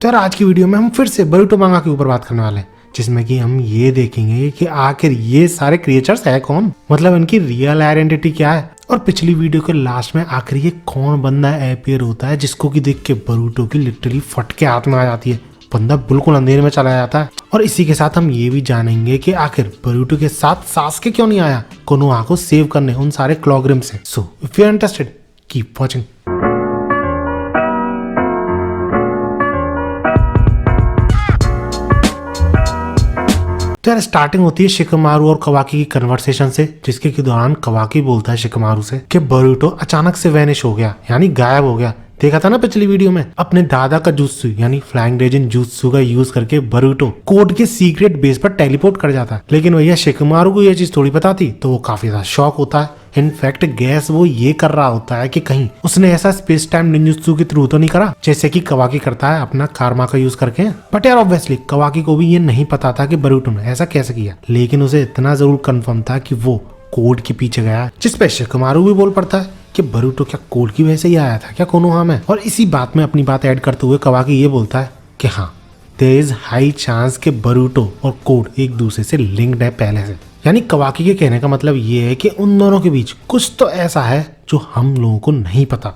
तो यार आज की वीडियो में हम फिर से बरूटो मांगा के ऊपर बात करने वाले हैं, जिसमें कि हम ये देखेंगे कि आखिर ये सारे क्रिएचर्स है कौन, मतलब इनकी रियल आइडेंटिटी क्या है। और पिछली वीडियो के लास्ट में आखिर ये कौन बंदा अपीयर होता है जिसको कि देख के बरूटो की लिटरली फट के हाथ में आ जाती है, बंदा बिल्कुल अंधेरे में चला जाता है। और इसी के साथ हम ये भी जानेंगे कि आखिर बरूटो के साथ सासुके क्यों नहीं आया कोनोहा को सेव करने उन सारे क्लॉग्रिम से। So if you are interested keep watching. तो यार स्टार्टिंग होती है शिकमारू और कवाकी की कन्वर्सेशन से, जिसके के दौरान कवाकी बोलता है शिकमारू से कि बरूटो अचानक से वैनिश हो गया, यानी गायब हो गया। देखा था ना पिछली वीडियो में, अपने दादा का जूत्सु यानी फ्लाइंग ड्रैगन जूत्सु का यूज करके बरूटो कोड के सीक्रेट बेस पर टेलीपोर्ट कर जाता है। लेकिन भैया शिकमारू को ये चीज थोड़ी पता थी, तो वो काफी ज्यादा शॉक होता है। इनफैक्ट गैस वो ये कर रहा होता है कि कहीं उसने ऐसा स्पेस टाइम निंजुत्सु के थ्रू तो नहीं करा जैसे कि कवाकी करता है अपना कारमा का यूज करके। बट यार ऑब्वियसली कवाकी को भी ये नहीं पता था कि बरूटो ने ऐसा कैसे किया, लेकिन उसे इतना जरूर कंफर्म था कि वो कोड के पीछे गया, जिसपे शिकमारू भी बोल पड़ता है कि बरूटो क्या कोड की वजह से ही आया था क्या कोनोहा में। और इसी बात में अपनी बात ऐड करते हुए कवाकी ये बोलता है कि हाँ, देयर इज हाई चांस कि बरूटो और कोड एक दूसरे से लिंक्ड है पहले से। यानी कवाकी के कहने का मतलब ये है कि उन दोनों के बीच कुछ तो ऐसा है जो हम लोगों को नहीं पता।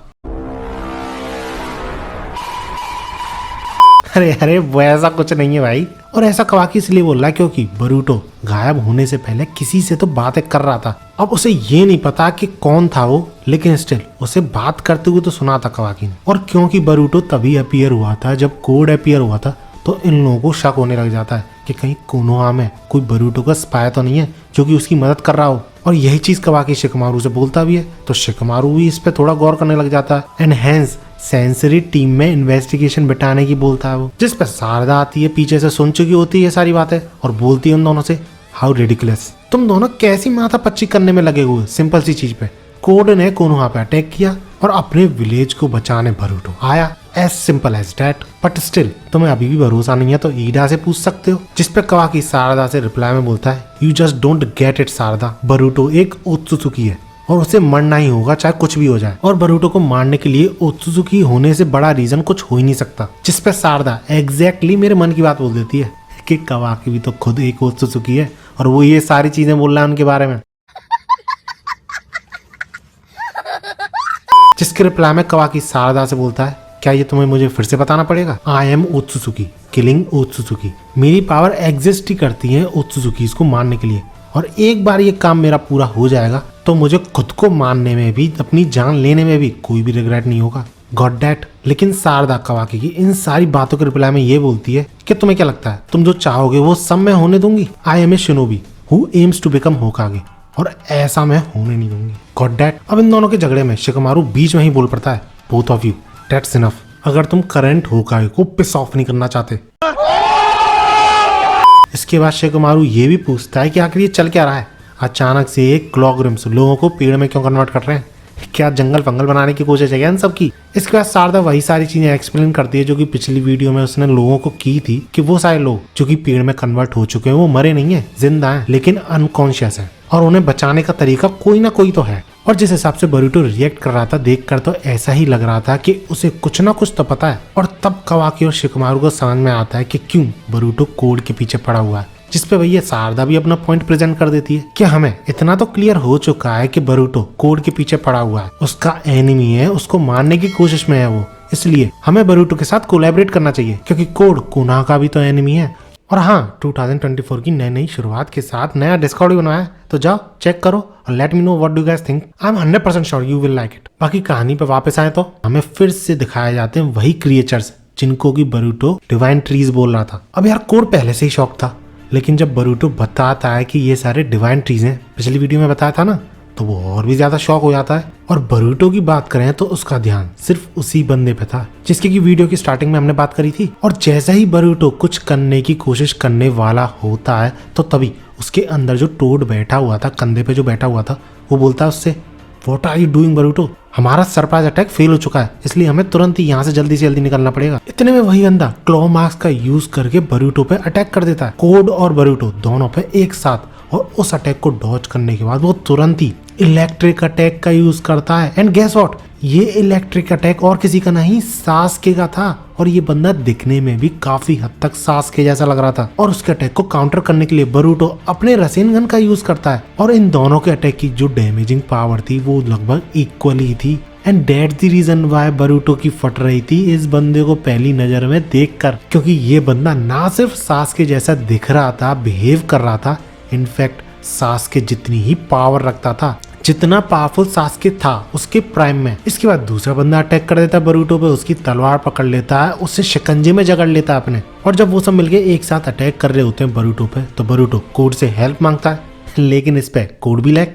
अरे अरे वो ऐसा कुछ नहीं है भाई। और ऐसा कवाकी इसलिए बोल रहा है क्योंकि बरूटो गायब होने से पहले किसी से तो बातें कर रहा था। अब उसे ये नहीं पता कि कौन था वो, लेकिन स्टिल उसे बात करते हुए तो सुना था कवाकी ने। और क्योंकि बरूटो तभी अपीयर हुआ था जब कोड अपीयर हुआ था, तो इन लोगों को शक होने लग जाता है कि कहीं कोनोहा में कोई बरूटो का स्पाई तो नहीं है जो कि उसकी मदद कर रहा हो। और यही चीज कवाकी शिकमारू से बोलता भी है, तो शिकमारू भी इस पे थोड़ा गौर करने लग जाता है। एंड हेंस सेंसरी टीम में इन्वेस्टिगेशन बिठाने की बोलता है वो, जिस पे शारदा आती है पीछे से, सुन चुकी होती है सारी बातें और बोलती है उन दोनों से, हाउ रिडिकुलस, तुम दोनों कैसी माथा पच्ची करने में लगे हुए सिंपल सी चीज पे। कोड ने कोनोहा पे अटैक किया और अपने विलेज को बचाने बरूटो आया, as simple as that. But still तुम्हें अभी भी भरोसा नहीं है तो ईडा से पूछ सकते हो। जिसपे कवाकी शारदा से रिप्लाई में बोलता है, you just don't get it Sarada, Boruto एक ओत्सुजुकी है और उसे मरना ही होगा चाहे कुछ भी हो जाए। और बरूटो को मारने के लिए ओत्सुजुकी होने से बड़ा रीजन कुछ हो ही नहीं सकता। जिसपे शारदा एग्जैक्टली मेरे मन की बात बोल देती है कि कवाकी भी तो खुद एक ओत्सुजुकी है और वो ये सारी चीजें बोल रहा है उनके बारे में। जिसके रिप्लाई में कवाकी शारदा से बोलता है, क्या ये तुम्हें मुझे फिर से बताना पड़ेगा, आई एम ओत्सुजुकी किलिंग ओत्सुजुकी, मेरी पावर एग्जिस्ट ही करती है ओत्सुजुकी को मारने के लिए, और एक बार ये काम मेरा पूरा हो जाएगा तो मुझे खुद को मारने में भी, अपनी जान लेने में भी कोई भी रिग्रेट नहीं होगा। Got that. लेकिन शारदा कवाकी की इन सारी बातों के रिप्लाई में ये बोलती है कि तुम्हें क्या लगता है तुम जो चाहोगे वो सब मैं होने दूंगी, I am a shinobi who aims to become Hokage, और ऐसा मैं होने नहीं दूंगी। Got that. अब इन दोनों के झगड़े में शिकमारू बीच में ही बोल पड़ता है, both of you that's enough, अगर तुम करंट होकागे को पिस ऑफ नहीं करना चाहते। इसके बाद शिकमारू ये भी पूछता है कि आखिर ये चल क्या रहा है, अचानक से एक क्लॉग्रिम्स लोगों को पेड़ में क्यों कन्वर्ट कर रहे हैं, क्या जंगल फंगल बनाने की कोशिश है क्या इन सब की। इसके बाद शारदा वही सारी चीजें एक्सप्लेन करती है जो कि पिछली वीडियो में उसने लोगों को की थी, कि वो सारे लोग जो कि पेड़ में कन्वर्ट हो चुके हैं वो मरे नहीं है, जिंदा हैं, लेकिन अनकॉन्शियस है और उन्हें बचाने का तरीका कोई ना कोई तो है। और जिस हिसाब से बरूटो रिएक्ट कर रहा था देखकर तो ऐसा ही लग रहा था कि उसे कुछ ना कुछ तो पता है। और तब कवाकी और शिकमारू को समझ में आता है कि क्यों बरूटो कोड के पीछे पड़ा हुआ है। जिसपे भैया शारदा भी अपना पॉइंट प्रेजेंट कर देती है कि हमें इतना तो क्लियर हो चुका है कि बरूटो कोड के पीछे पड़ा हुआ है, उसका एनिमी है, उसको मारने की कोशिश में है वो, इसलिए हमें बरूटो के साथ कोलैबोरेट करना चाहिए क्योंकि कोड कोनोहा का भी तो एनिमी है। और हाँ, 2024 की नई शुरुआत के साथ नया डिस्कॉर्ड भी बनाया है, तो जाओ चेक करो और let me know what do guys think, I am 100% sure you will like it. बाकी कहानी पे वापस आए तो हमें फिर से दिखाए जाते हैं वही क्रिएचर्स जिनको की बरूटो डिवाइन ट्रीज बोल रहा था। अब यार कोड पहले से ही शौक था, लेकिन जब बरूटो बताता है कि ये सारे डिवाइन ट्रीज हैं, पिछली वीडियो में बताया था ना, तो वो और भी ज्यादा शॉक हो जाता है। और बरूटो की बात करें तो उसका ध्यान सिर्फ उसी बंदे पे था जिसकी की वीडियो की स्टार्टिंग में हमने बात करी थी। और जैसे ही बरूटो कुछ करने की कोशिश करने वाला होता है तो तभी उसके अंदर जो टोड बैठा हुआ था, कंधे पे जो बैठा हुआ था, वो बोलता है उससे, व्हाट आर यू डूइंग बरूटो, हमारा सरप्राइज अटैक फेल हो चुका है, इसलिए हमें तुरंत ही यहाँ से जल्दी से जल्दी निकलना पड़ेगा। इतने में वही बंदा क्लॉ मार्क्स का यूज करके बरूटो पे अटैक कर देता है, कोड और बरूटो दोनों पे एक साथ। और उस अटैक को डॉज करने के बाद वो तुरंत ही इलेक्ट्रिक अटैक का यूज करता है। एंड गेस व्हाट, ये इलेक्ट्रिक अटैक और किसी का नहीं, सास्के का था। और ये बंदा दिखने में भी काफी हद तक सास्के जैसा लग रहा था। और उसके अटैक को काउंटर करने के लिए बरूटो अपने रसेन गन का यूज करता है। और इन दोनों के अटैक की जो डैमेजिंग पावर थी वो लगभग इक्वली थी। And that's the reason why Boruto की फट रही थी इस बंदे को पहली नजर में देखकर, क्योंकि ये बंदा ना सिर्फ सास्के जैसा दिख रहा था, बिहेव कर रहा था, इनफैक्ट सास्के जितनी ही पावर रखता था, जितना पावरफुल सास्के था उसके प्राइम में। इसके बाद दूसरा बंदा अटैक कर देता है बरूटो पे, उसकी तलवार पकड़ लेता है, उससे शिकंजे में जकड़ लेता है अपने। और जब वो सब मिलके एक साथ अटैक कर रहे होते हैं बरूटो पे, तो बरूटो कोड से हेल्प मांगता है, लेकिन इस पे कोड भी लैग,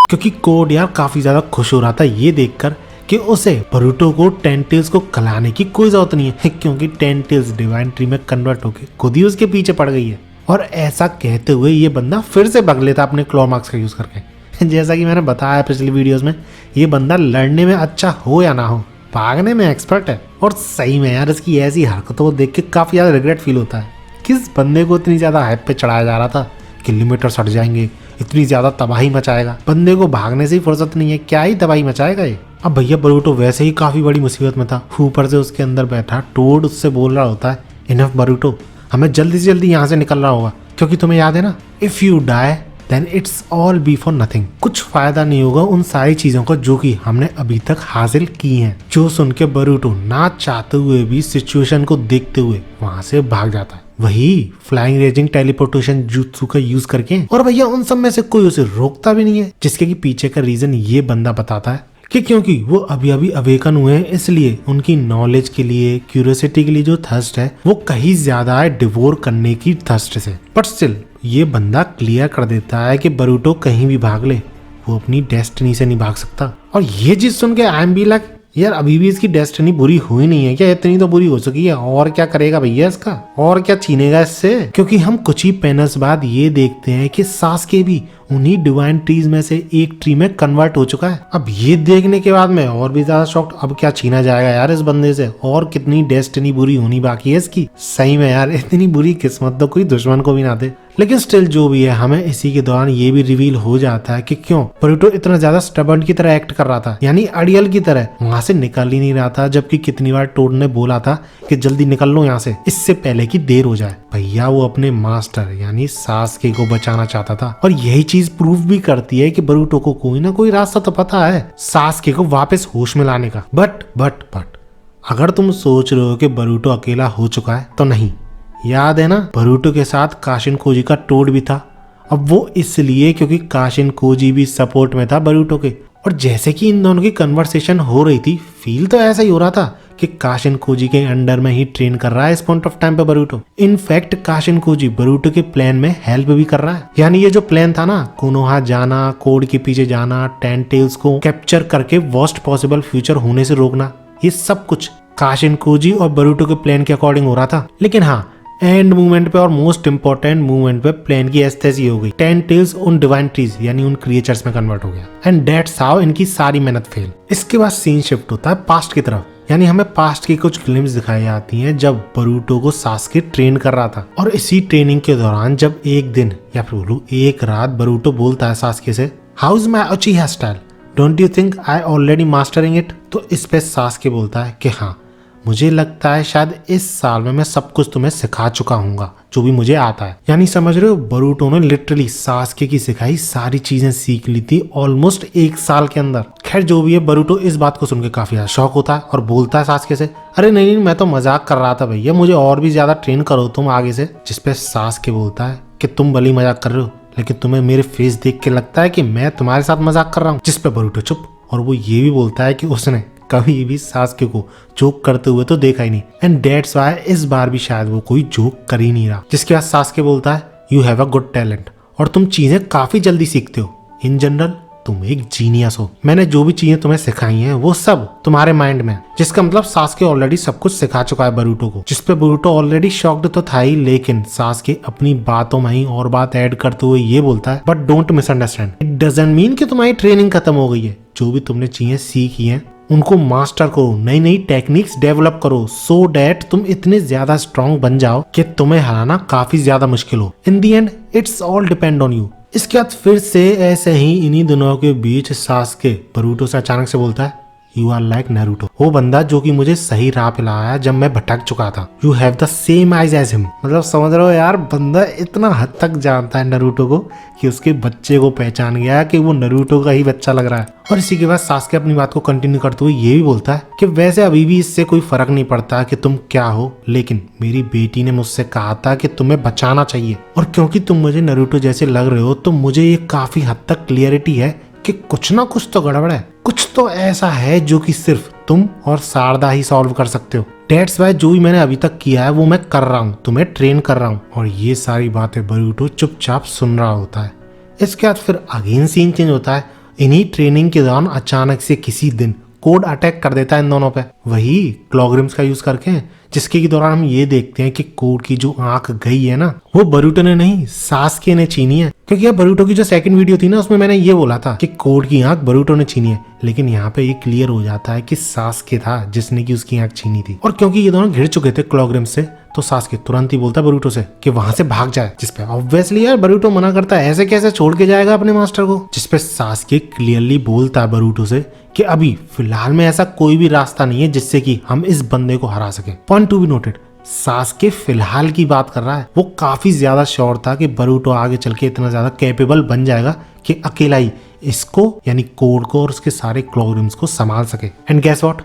क्योंकि कोड यार काफी ज्यादा खुश हो रहा था ये देखकर कि उसे बरूटो को टेंटेल्स को खिलाने की कोई जरूरत नहीं है, क्योंकि टेंटेल्स डिवाइन ट्री में कन्वर्ट होके खुद ही उसके पीछे पड़ गई है। और ऐसा कहते हुए ये बंदा फिर से भाग लेता अपने क्लॉ मार्क्स का यूज करके। जैसा कि मैंने बताया पिछली वीडियोस में, ये बंदा लड़ने में अच्छा हो या ना हो, भागने में एक्सपर्ट है। और सही में यार इसकी ऐसी हरकतों को देख के काफी ज्यादा रिग्रेट फील होता है। किस बंदे को इतनी ज्यादा हाइप पे चढ़ाया जा रहा था कि लिमिटर सट जाएंगे, इतनी ज्यादा तबाही मचाएगा, बंदे को भागने से ही फुर्सत नहीं है, क्या ही तबाही मचाएगा ये। अब भैया बरूटो वैसे ही काफी बड़ी मुसीबत में था, ऊपर से उसके अंदर बैठा टोड उससे बोल रहा होता है, इनफ बरूटो, हमें जल्दी से जल्दी यहाँ से निकलना होगा, क्योंकि तुम्हें याद है ना, if you die then it's all be for nothing. कुछ फायदा नहीं होगा उन सारी चीजों का जो कि हमने अभी तक हासिल की हैं। जो सुन के बरूटो ना चाहते हुए भी सिचुएशन को देखते हुए वहां से भाग जाता है, वही फ्लाइंग रेजिंग टेलीपोर्टेशन jutsu का यूज करके। और भैया उन सब में से कोई उसे रोकता भी नहीं है, जिसके की पीछे का रीजन ये बंदा बताता है कि क्योंकि वो अभी अभी अवेकन हुए हैं, इसलिए उनकी नॉलेज के लिए, क्यूरियोसिटी के लिए जो थर्स्ट है वो कहीं ज्यादा है डिवोर करने की थर्स्ट से। बट स्टिल ये बंदा क्लियर कर देता है कि बरूटो कहीं भी भाग ले, वो अपनी डेस्टिनी से नहीं भाग सकता। और ये चीज सुन के आई एम बी लाइक, यार अभी भी इसकी डेस्टिनी बुरी हुई नहीं है क्या? इतनी तो बुरी हो चुकी है, और क्या करेगा भैया इसका, और क्या छीनेगा इससे? क्योंकि हम कुछ ही पैनल्स बाद ये देखते हैं कि सास्के भी उन्हीं डिवाइन ट्रीज में से एक ट्री में कन्वर्ट हो चुका है। अब ये देखने के बाद मैं और भी ज्यादा शॉक्ड, अब क्या छीना जाएगा यार इस बंदे से, और कितनी डेस्टिनी बुरी होनी बाकी है इसकी। सही में यार इतनी बुरी किस्मत तो कोई दुश्मन को भी ना दे। लेकिन स्टिल जो भी है, हमें इसी के दौरान ये भी रिवील हो जाता है कि क्यों बरूटो इतना ज्यादा स्टबर्न की तरह एक्ट कर रहा था, यानी अड़ियल की तरह वहां से निकल ही नहीं रहा था, जबकि कितनी बार टोड ने बोला था कि जल्दी निकल लो यहाँ से, इससे पहले कि देर हो जाए। भैया वो अपने मास्टर यानी सास्के को बचाना चाहता था, और यही चीज प्रूव भी करती है कि बरूटो को कोई ना कोई रास्ता तो पता है सास्के को वापस होश में लाने का। बट अगर तुम सोच रहे हो कि बरूटो अकेला हो चुका है, तो नहीं। याद है ना, बरूटो के साथ काशिन कोजी का टोड भी था। अब वो इसलिए क्योंकि काशिन कोजी भी सपोर्ट में था बरूटो के। और जैसे कि इन दोनों की कन्वर्सेशन हो रही थी, फील तो ऐसा ही हो रहा था कि काशिन कोजी के अंडर में ही ट्रेन कर रहा है इस पॉइंट ऑफ टाइम पे बरूटो। इनफैक्ट काशिन कोजी बरूटो के प्लान में हेल्प भी कर रहा है। यानी ये जो प्लान था ना, कोनोहा जाना, कोड के पीछे जाना, टेंटेल्स को कैप्चर करके वर्स्ट पॉसिबल फ्यूचर होने से रोकना, ये सब कुछ काशिन कोजी और बरूटो के प्लान के अकॉर्डिंग हो रहा था। लेकिन हाँ, एंड मूवमेंट पे और मोस्ट इंपॉर्टेंट मूवमेंट पे प्लेन की एस्थेसी हो गई। टेंटेल्स उन डिवाइन ट्रीज यानी उन क्रिएचर्स में कन्वर्ट हो गया, एंड दैट्स हाउ इनकी सारी मेहनत फेल। इसके बाद सीन शिफ्ट होता है पास्ट की तरफ, यानी हमें पास्ट की कुछ ग्लिम्स दिखाई जाती हैं जब बरूटो को सास्के ट्रेन कर रहा था। और इसी ट्रेनिंग के दौरान जब एक दिन या फिर बोलूं एक रात बरूटो बोलता है सास्के से, हाउ इज माय ओची hairstyle, don't you think I already mastering it. तो इस पे सास्के बोलता है कि हाँ, मुझे लगता है शायद इस साल में मैं सब कुछ तुम्हें सिखा चुका हूँगा जो भी मुझे आता है। यानी समझ रहे हो, बरूटो ने लिटरली सास्के की सिखाई सारी चीजें सीख ली थी ऑलमोस्ट एक साल के अंदर। खैर जो भी है, बरूटो इस बात को सुनकर काफी ज्यादा शौक होता है और बोलता है सास्के से, अरे नहीं मैं तो मजाक कर रहा था भैया, मुझे और भी ज्यादा ट्रेन करो तुम आगे से। जिसपे सास्के बोलता है कि तुम भली मजाक कर रहे हो, लेकिन तुम्हें मेरे फेस देख के लगता है कि मैं तुम्हारे साथ मजाक कर रहा हूँ। जिसपे बरूटो चुप, और वो ये भी बोलता है कि उसने कभी भी सास्के को जोक करते हुए तो देखा ही नहीं, एंड दैट्स व्हाई इस बार भी शायद वो कोई जोक कर ही नहीं रहा। जिसके बाद सास्के बोलता है, you have a good talent, और तुम चीजें काफी जल्दी सीखते हो। इन जनरल तुम एक जीनियस हो। मैंने जो भी चीजें तुम्हें सिखाई हैं वो सब तुम्हारे माइंड में। जिसका मतलब सास्के ऑलरेडी सब कुछ सिखा चुका है बरूटो को। जिसपे बरूटो ऑलरेडी शॉक्ड तो था ही, लेकिन सास्के अपनी बातों में ही और बात ऐड करते हुए ये बोलता है, but don't misunderstand, it doesn't mean कि तुम्हारी ट्रेनिंग खत्म हो गई है। जो भी तुमने चीजें सीखी हैं उनको मास्टर करो, नई नई टेक्निक्स डेवलप करो, सो डैट तुम इतने ज्यादा स्ट्रांग बन जाओ कि तुम्हें हराना काफी ज्यादा मुश्किल हो। In the end it's all depend on you. इसके बाद फिर से ऐसे ही इन्हीं दोनों के बीच सास्के बरूटो से अचानक से बोलता है, यू आर लाइक नारुतो। वो बंदा जो कि मुझे सही राह पे लाया जब मैं भटक चुका था। You have the same eyes as him. मतलब समझ रहे हो यार, बंदा इतना हद तक जानता है नारुतो को कि उसके बच्चे को पहचान गया कि वो नारुतो का ही बच्चा लग रहा है। और इसी के बाद सास्के अपनी बात को कंटिन्यू करते हुए ये भी बोलता है कि वैसे अभी भी इससे कोई फर्क नहीं पड़ता कि तुम क्या हो, लेकिन मेरी बेटी ने मुझसे कहा था कि तुम्हें बचाना चाहिए, और क्योंकि तुम मुझे नारुतो जैसे लग रहे हो तो मुझे ये काफी हद तक क्लियरिटी है कि कुछ ना कुछ तो गड़बड़ है, कुछ तो ऐसा है जो कि सिर्फ तुम और शारदा ही सॉल्व कर सकते हो। डेट्स वाई जो भी मैंने अभी तक किया है वो मैं कर रहा हूँ, तुम्हें ट्रेन कर रहा हूँ। और ये सारी बातें बरूटो चुपचाप सुन रहा होता है। इसके बाद फिर अगेन सीन चेंज होता है। इन्हीं ट्रेनिंग के दौरान अचानक से किसी दिन कोड अटैक कर देता है इन दोनों पे, वही क्लॉग्रिम्स का यूज करके, जिसके दौरान हम ये देखते हैं कि कोड की जो आंख गई है ना, वो बरूटो ने नहीं सास्के ने छीनी है। क्योंकि अब बरूटो की जो सेकंड वीडियो थी ना, उसमें मैंने ये बोला था कि कोड की आंख बरूटो ने छीनी है, लेकिन यहाँ पे ये क्लियर हो जाता है कि सास्के था जिसने की उसकी आंख छीनी थी। और क्योंकि ये दोनों घिर चुके थे क्लॉग्रिम्स से, तो सास्के तुरंत ही बोलता है बरूटो से कि वहां से भाग जाए, जिसपे ऑब्वियसली यार बरूटो मना करता है, ऐसे कैसे छोड़ के जाएगा अपने मास्टर को। जिसपे सास्के क्लियरली बोलता है बरूटो से कि अभी फिलहाल में ऐसा कोई भी रास्ता नहीं है जिससे कि हम इस बंदे को हरा सके। Point to be noted, Sasuke फिलहाल की बात कर रहा है, वो काफी ज्यादा श्योर था कि बरूटो आगे चल के इतना ज्यादा कैपेबल बन जाएगा कि अकेला ही इसको यानी कोड को और उसके सारे क्लॉग्रिम्स को संभाल सके। एंड गेस व्हाट,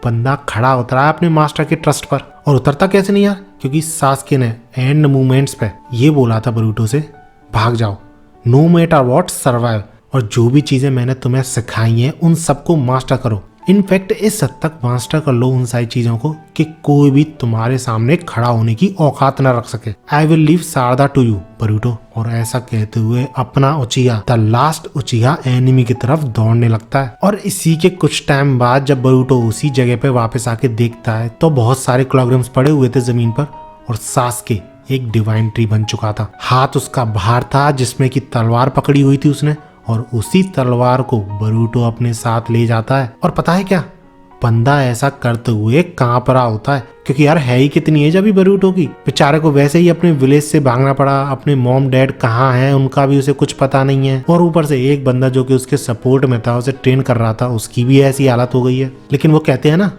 बंदा खड़ा उतरा है अपने मास्टर के ट्रस्ट पर। और उतरता कैसे नहीं यार, क्योंकि सास्के ने एंड मूवमेंट्स पे ये बोला था बरूटो से, भाग जाओ, नो मैटर व्हाट, सर्वाइव, और जो भी चीजें मैंने तुम्हें सिखाई हैं उन सबको मास्टर करो। इनफैक्ट इस हद तक मास्टर कर लो उन सारी चीजों को कि कोई भी तुम्हारे सामने खड़ा होने की औकात न रख सके। I will leave Sarada to you Boruto. और ऐसा कहते हुए अपना Uchiha the last Uchiha enemy की तरफ दौड़ने लगता है। और इसी के कुछ टाइम बाद जब बरूटो उसी जगह पे वापस आके देखता है तो बहुत सारे क्लॉग्रिम्स पड़े हुए थे जमीन पर, और सास्के एक डिवाइन ट्री बन चुका था। हाथ उसका बाहर था जिसमें की तलवार पकड़ी हुई थी उसने, और उसी तलवार को बरूटो अपने साथ ले जाता है। और पता है क्या, बंदा ऐसा करते हुए कांप रहा होता है, क्योंकि यार है ही कितनी एज अभी बरूटो की। बेचारे को वैसे ही अपने विलेज से भागना पड़ा, अपने मॉम डैड कहाँ हैं उनका भी उसे कुछ पता नहीं है, और ऊपर से एक बंदा जो कि उसके सपोर्ट में था, उसे ट्रेन कर रहा था, उसकी भी ऐसी हालत हो गई है। लेकिन वो कहते हैं ना,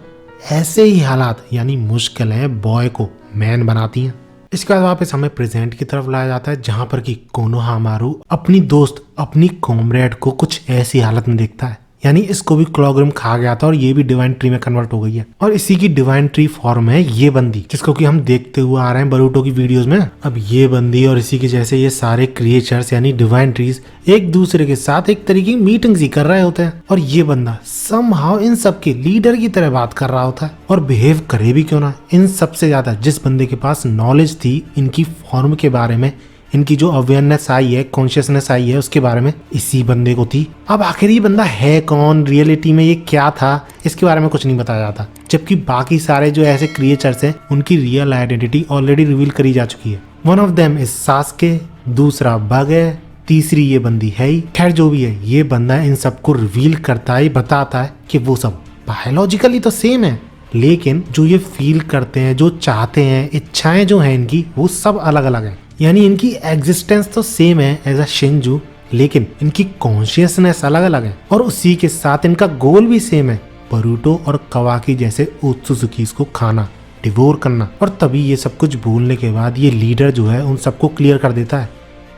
ऐसे ही हालात यानी मुश्किलें बॉय को मैन बनाती हैं। इसके बाद वापस हमें प्रेजेंट की तरफ लाया जाता है, जहां पर कि कोनोहामारू अपनी दोस्त अपनी कॉमरेड को कुछ ऐसी हालत में देखता है, यानी इसको भी क्लॉग्रिम खा गया था और ये भी डिवाइन ट्री में कन्वर्ट हो गई है। और इसी की डिवाइन ट्री फॉर्म है ये बंदी, जिसको कि हम देखते हुए आ रहे हैं बरूटो की वीडियोस में। अब ये बंदी और इसी के जैसे ये सारे क्रिएचर्स यानी डिवाइन ट्रीज एक दूसरे के साथ एक तरीके की मीटिंग्स ही कर रहे होते हैं, और ये बंदा समहाउ इन सब के लीडर की तरह बात कर रहा होता है। और बिहेव करे भी क्यों ना, इन सबसे ज्यादा जिस बंदे के पास नॉलेज थी इनकी फॉर्म के बारे में, इनकी जो अवेयरनेस आई है, कॉन्शियसनेस आई है उसके बारे में, इसी बंदे को थी। अब आखिर ये बंदा है कौन, रियलिटी में ये क्या था, इसके बारे में कुछ नहीं बताया जाता, जबकि बाकी सारे जो ऐसे क्रिएचर्स हैं उनकी रियल आइडेंटिटी ऑलरेडी रिवील करी जा चुकी है। One of them is Sasuke, दूसरा बग है, तीसरी ये बंदी है ही। खैर जो भी है, ये बंदा इन सबको रिवील करता है, बताता है कि वो सब बायोलॉजिकली तो सेम है, लेकिन जो ये फील करते हैं, जो चाहते हैं, इच्छाएं जो हैं इनकी, वो सब अलग अलग है। यानी इनकी एग्जिस्टेंस तो सेम है एज अ शिंजू, लेकिन इनकी कॉन्शियसनेस अलग अलग है, और उसी के साथ इनका गोल भी सेम है, बरूटो और कवाकी जैसे ओत्सुजुकीस को खाना, डिवोर करना। और तभी ये सब कुछ बोलने के बाद ये लीडर जो है उन सबको क्लियर कर देता है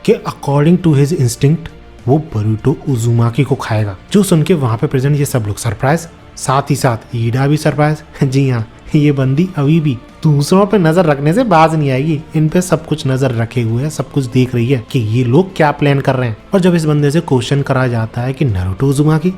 कि अकॉर्डिंग टू हिज इंस्टिंक्ट वो बरूटो उजुमाकी को खाएगा। जो सुन के वहां पे प्रेजेंट ये सब लोग सरप्राइज, साथ ही साथ ईडा भी सरप्राइज। जी हाँ, ये बंदी अभी भी दूसरों पे नजर रखने से बाज नहीं आएगी, इन पे सब कुछ नजर रखे हुए है, सब कुछ देख रही है कि ये लोग क्या प्लान कर रहे हैं। और जब इस बंदे से क्वेश्चन करा जाता है कि नारुतो उजुमाकी,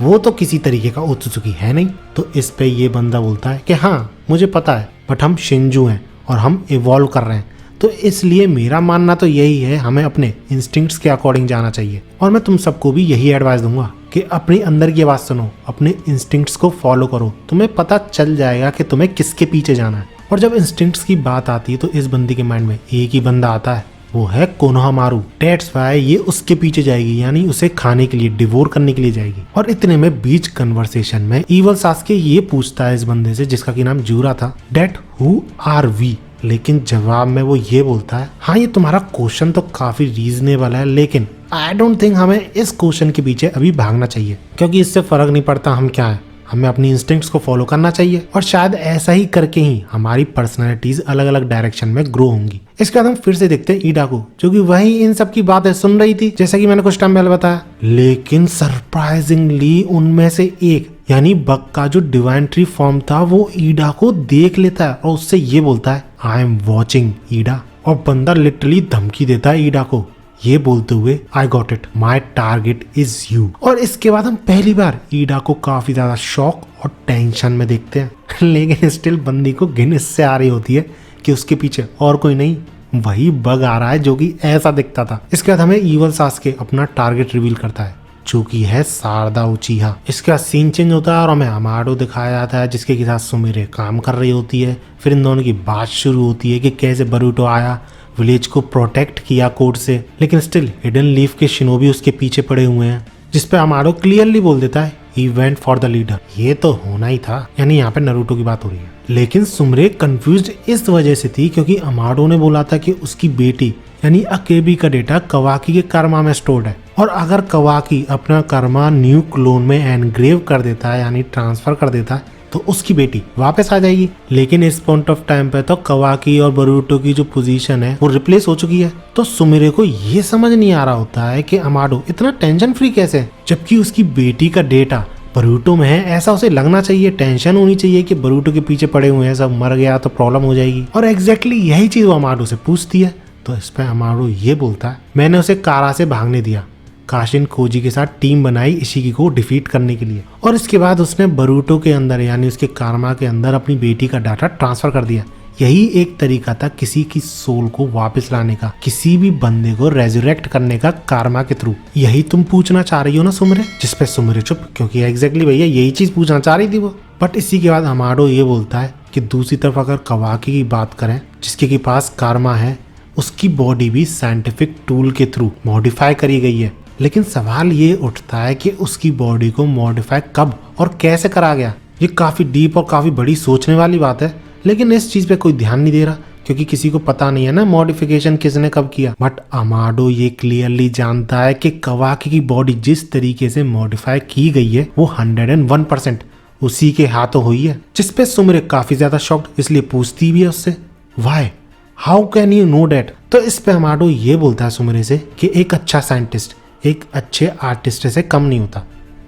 वो तो किसी तरीके का ओत्सुजुकी है नहीं, तो इस पे ये बंदा बोलता है कि हाँ मुझे पता है, बट हम शिंजू हैं और हम इवॉल्व कर रहे हैं, तो इसलिए मेरा मानना तो यही है, हमें अपने इंस्टिंक्ट्स के अकॉर्डिंग जाना चाहिए। और मैं तुम सबको भी यही एडवाइस दूंगा कि अपनी अंदर की आवाज सुनो, अपने इंस्टिंक्ट्स को फॉलो करो, तुम्हें पता चल जाएगा कि तुम्हें किसके पीछे जाना है। और जब इंस्टिंक्ट्स की बात आती है तो इस बंदी के माइंड में एक ही बंदा आता है, वो है कोनोहामारू। डेट्स व्हाई ये उसके पीछे जाएगी, यानी उसे खाने के लिए, डिवोर करने के लिए जाएगी। और इतने में बीच कन्वर्सेशन में इवल सास्के ये पूछता है इस बंदे से, जिसका की नाम जूरा था, डेट हु आर वी। लेकिन जवाब में वो ये बोलता है, हाँ ये तुम्हारा क्वेश्चन तो काफी रीजनेबल है, लेकिन आई डोंट थिंक हमें इस क्वेश्चन के पीछे अभी भागना चाहिए, क्योंकि इससे फर्क नहीं पड़ता हम क्या है, हमें अपनी इंस्टिंक्ट्स को फॉलो करना चाहिए और शायद ऐसा ही करके ही हमारी पर्सनैलिटीज अलग अलग डायरेक्शन में ग्रो होंगी। इसके बाद हम फिर से देखते हैं ईडा को, जो कि वही इन सब की बातें सुन रही थी जैसा कि मैंने कुछ टाइम पहले बताया, लेकिन सरप्राइजिंगली उनमें से एक यानी बक का जो डिवाइन ट्री फॉर्म था वो ईडा को देख लेता है और उससे ये बोलता है आई एम वॉचिंग ईडा, और बंदा लिटरली धमकी देता है ईडा को ये बोलते हुए I got it, my target is you. और इसके बाद हम पहली बार ईडा को काफी ज्यादा शॉक और टेंशन में देखते हैं लेकिन स्टिल बंदी को घिन इससे आ रही होती है कि उसके पीछे और कोई नहीं, वही बग आ रहा है जो कि ऐसा दिखता था। इसके बाद हमें ईवल सास्के अपना टारगेट रिवील करता है जो कि है शारदा उचिहा। इसके बाद सीन चेंज होता है और हमें अमाडो दिखाया जाता है जिसके साथ सुमिरे काम कर रही होती है। फिर इन दोनों की बात शुरू होती है कि कैसे बरूटो आया, विलेज को प्रोटेक्ट किया कोर्ट से, लेकिन स्टिल हिडन लीफ के शिनोबी उसके पीछे पड़े हुए हैं, जिसपे अमाडो क्लियरली बोल देता है he went for the leader. ये तो होना ही था, यानी यहाँ पे नरूटो की बात हो रही है। लेकिन सुमरे कंफ्यूज्ड इस वजह से थी क्योंकि अमाडो ने बोला था कि उसकी बेटी यानी अकेबी का डेटा कवाकी के कर्मा में स्टोर्ड है, और अगर कवाकी अपना कर्मा न्यू क्लोन में एनग्रेव कर देता है यानी ट्रांसफर कर देता है तो उसकी बेटी वापस आ जाएगी। लेकिन इस पॉइंट ऑफ टाइम पे तो कवाकी और बरूटो की जो पोजीशन है वो रिप्लेस हो चुकी है। तो सुमिरे को ये समझ नहीं आ रहा होता है कि अमाडो इतना टेंशन फ्री कैसे है, जबकि उसकी बेटी का डेटा बरूटो में है। ऐसा उसे लगना चाहिए, टेंशन होनी चाहिए कि बरूटो के पीछे पड़े हुए हैं, सब मर गया तो प्रॉब्लम हो जाएगी। और एग्जैक्टली यही चीज वो अमाडो से पूछती है। तो इस पे अमाडो ये बोलता है मैंने उसे कारा से भागने दिया, काशिन कोजी के साथ टीम बनाई इशिकी को डिफीट करने के लिए, और इसके बाद उसने बरूटो के अंदर यानी उसके कारमा के अंदर अपनी बेटी का डाटा ट्रांसफर कर दिया। यही एक तरीका था किसी की सोल को वापस लाने का, किसी भी बंदे को रेजुरेक्ट करने का कारमा के थ्रू। यही तुम पूछना चाह रही हो ना सुमरे? जिसपे सुमरे चुप, क्योंकि एग्जैक्टली भैया यही चीज पूछना चाह रही थी वो। बट इसी के बाद अमाडो ये बोलता है कि दूसरी तरफ अगर कवाकी की बात करें जिसके के पास कारमा है, उसकी बॉडी भी साइंटिफिक टूल के थ्रू मॉडिफाई करी गई है। लेकिन सवाल ये उठता है कि उसकी बॉडी को मॉडिफाई कब और कैसे करा गया। ये काफी डीप और काफी बड़ी सोचने वाली बात है, लेकिन इस चीज पे कोई ध्यान नहीं दे रहा क्योंकि किसी को पता नहीं है ना मॉडिफिकेशन किसने कब किया। बट अमाडो ये क्लियरली जानता है कि कवाकी की बॉडी जिस तरीके से मॉडिफाई की गई है वो 101% उसी के हाथों हुई है। जिसपे सुमरे काफी ज्यादा शॉक्ड, इसलिए पूछती भी है उससे why, how can you know that. तो इस पे अमाडो ये बोलता है सुमरे से कि एक अच्छा साइंटिस्ट एक अच्छे आर्टिस्ट से कम नहीं होता,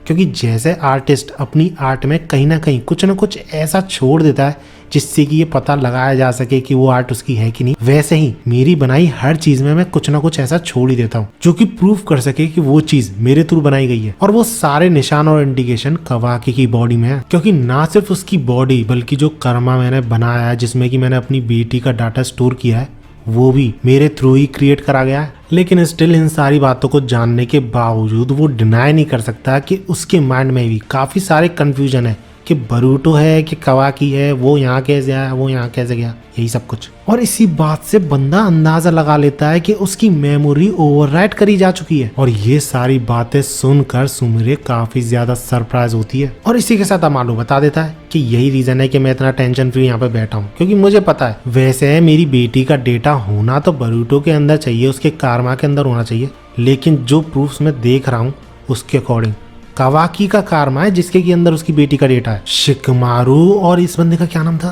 क्योंकि जैसे आर्टिस्ट अपनी आर्ट में कहीं ना कहीं कुछ ना कुछ ऐसा छोड़ देता है जिससे कि ये पता लगाया जा सके कि वो आर्ट उसकी है कि नहीं, वैसे ही मेरी बनाई हर चीज में मैं कुछ ना कुछ ऐसा छोड़ ही देता हूँ जो कि प्रूफ कर सके कि वो चीज मेरे थ्रू बनाई गई है। और वो सारे निशान और इंडिकेशन कवाकी की बॉडी में है, क्योंकि ना सिर्फ उसकी बॉडी बल्कि जो कर्मा मैंने बनाया है जिसमें कि मैंने अपनी बेटी का डाटा स्टोर किया है वो भी मेरे थ्रू ही क्रिएट करा गया है। लेकिन स्टिल इन सारी बातों को जानने के बावजूद वो डिनाई नहीं कर सकता कि उसके माइंड में भी काफी सारे कंफ्यूजन है कि बरूटो है कि कवाकी है, वो यहाँ कैसे आया, वो यहाँ कैसे गया, यही सब कुछ। और इसी बात से बंदा अंदाजा लगा लेता है कि उसकी मेमोरी ओवरराइट करी जा चुकी है। और ये सारी बातें सुनकर सुमिरे काफी ज्यादा सरप्राइज होती है। और इसी के साथ अमाडो बता देता है कि यही रीजन है कि मैं इतना टेंशन फ्री यहाँ पे बैठा हूँ, क्योंकि मुझे पता है वैसे है मेरी बेटी का डेटा होना तो बरूटो के अंदर चाहिए, उसके कारमा के अंदर होना चाहिए, लेकिन जो प्रूफ्स मैं देख रहा हूँ उसके अकॉर्डिंग कवाकी का कारमा है जिसके के अंदर उसकी बेटी का डेटा है। शिकमारू और इस बंदे का क्या नाम था,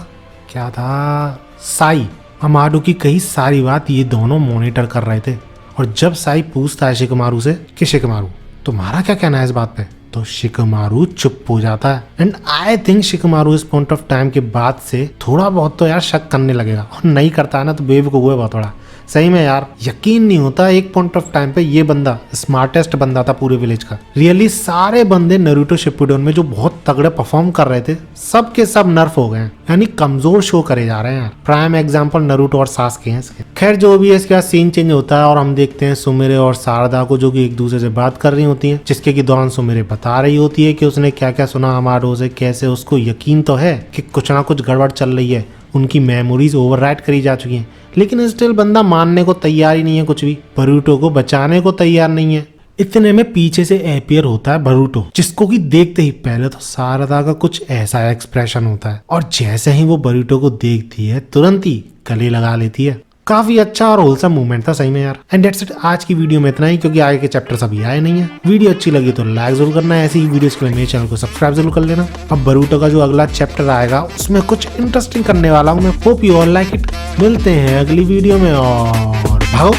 क्या था, साई। अमाडो की कही सारी बात ये दोनों मॉनिटर कर रहे थे। और जब साई पूछता है शिकमारू से कि शिकमारू तुम्हारा क्या कहना है इस बात पे, तो शिकमारू चुप हो जाता है। एंड आई थिंक शिकमारू इस पॉइंट ऑफ टाइम के बाद से थोड़ा बहुत तो यार शक करने लगेगा, और नहीं करता है ना तो बेवकूफ है बहुत थोड़ा। सही में यार यकीन नहीं होता, एक पॉइंट ऑफ टाइम पे ये बंदा स्मार्टेस्ट बंदा था पूरे विलेज का। रियली सारे बंदे नारुतो शिपुडेन में जो बहुत तगड़े परफॉर्म कर रहे थे सब के सब नर्फ हो गए हैं, यानी कमजोर शो करे जा रहे हैं यार। प्राइम एग्जांपल नारुतो और सास्के हैं इसके। खैर जो भी है, इसके बाद सीन चेंज होता है और हम देखते हैं सुमिरे और शारदा को जो कि एक दूसरे से बात कर रही होती हैं, जिसके की दौरान सुमिरे बता रही होती है कि उसने क्या क्या सुना अमाडो से, कैसे उसको यकीन तो है कि कुछ ना कुछ गड़बड़ चल रही है, उनकी मेमोरीज ओवरराइट करी जा चुकी हैं, लेकिन स्टिल बंदा मानने को तैयार ही नहीं है, कुछ भी बरूटो को बचाने को तैयार नहीं है। इतने में पीछे से अपीयर होता है बरूटो, जिसको कि देखते ही पहले तो शारदा का कुछ ऐसा एक्सप्रेशन होता है, और जैसे ही वो बरूटो को देखती है तुरंत ही गले लगा लेती है। काफी अच्छा और होलसम मूवमेंट था सही में यार। एंड दैट्स इट, आज की वीडियो में इतना ही, क्योंकि आगे के चैप्टर्स अभी आए नहीं है। वीडियो अच्छी लगी तो लाइक जरूर करना है, ऐसी ही वीडियोस के लिए मेरे चैनल को सब्सक्राइब जरूर कर लेना। अब बरूटो का जो अगला चैप्टर आएगा उसमें कुछ इंटरेस्टिंग करने वाला हूँ मैं। Hope you all like it. मिलते हैं अगली वीडियो में और भागो।